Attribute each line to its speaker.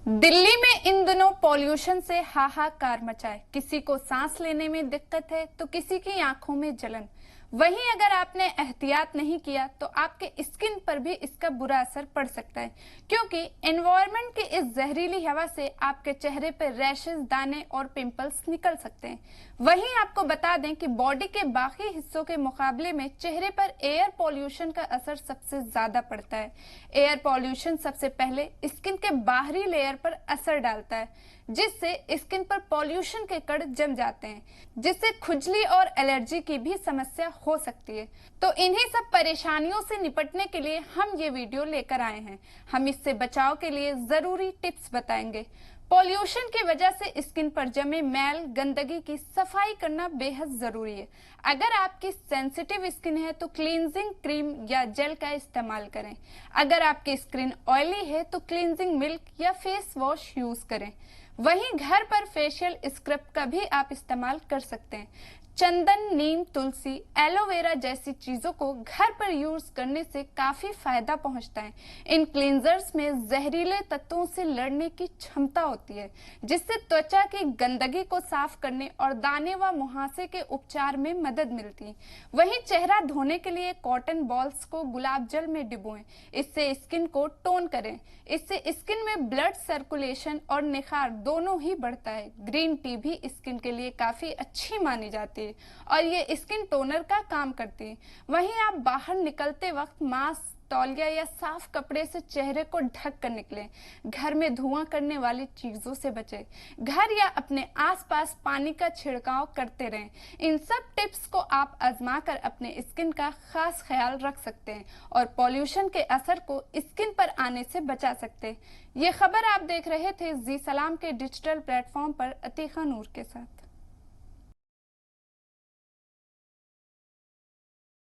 Speaker 1: दिल्ली में इन दिनों पॉल्यूशन से हाहाकार मचा है। किसी को सांस लेने में दिक्कत है तो किसी की आंखों में जलन। वहीं अगर आपने एहतियात नहीं किया तो आपके स्किन पर भी इसका बुरा असर पड़ सकता है, क्योंकि एनवायरनमेंट की इस जहरीली हवा से आपके चेहरे पर रैशेस, दाने और पिंपल्स निकल सकते हैं। वहीं आपको बता दें कि बॉडी के बाकी हिस्सों के मुकाबले में चेहरे पर एयर पॉल्यूशन का असर सबसे ज्यादा पड़ता है। एयर पॉल्यूशन सबसे पहले स्किन के बाहरी लेयर पर असर डालता है, जिससे स्किन पर पॉल्यूशन के कण जम जाते हैं, जिससे खुजली और एलर्जी की भी समस्या हो सकती है। तो इन्हीं सब परेशानियों से निपटने के लिए हम ये वीडियो लेकर आए हैं। हम इससे बचाव के लिए जरूरी टिप्स बताएंगे। पॉल्यूशन की वजह से स्किन पर जमे मैल, गंदगी की सफाई करना बेहद जरूरी है। अगर आपकी सेंसिटिव स्किन है तो क्लींजिंग क्रीम या जेल का इस्तेमाल करें। अगर आपकी स्किन ऑयली है तो क्लींजिंग मिल्क या फेस वॉश यूज करें। वहीं घर पर फेशियल स्क्रब का भी आप इस्तेमाल कर सकते हैं। चंदन, नीम, तुलसी, एलोवेरा जैसी चीजों को घर पर यूज करने से काफी फायदा पहुंचता है। इन क्लींजर्स में जहरीले तत्वों से लड़ने की क्षमता होती है, जिससे त्वचा की गंदगी को साफ करने और दाने व मुहासे के उपचार में मदद मिलती है। वहीं चेहरा धोने के लिए कॉटन बॉल्स को गुलाब जल में डिबोएं। इससे स्किन को टोन करें। इससे स्किन में ब्लड सर्कुलेशन और निखार दोनों ही बढ़ता है। ग्रीन टी भी स्किन के लिए काफी अच्छी मानी जाती है और ये स्किन टोनर का काम करती है। वहीं आप बाहर निकलते वक्त मास्क, तौलिया या साफ कपड़े से चेहरे को ढक कर निकलें। घर में धुआं करने वाली चीजों से बचें। घर या अपने आसपास पानी का छिड़काव करते रहें। इन सब टिप्स को आप आजमा कर अपने स्किन का खास ख्याल रख सकते हैं और पॉल्यूशन के असर को स्किन पर आने से बचा सकते हैं। ये खबर आप देख रहे थे जी सलाम के डिजिटल प्लेटफॉर्म पर अतीका नूर के साथ।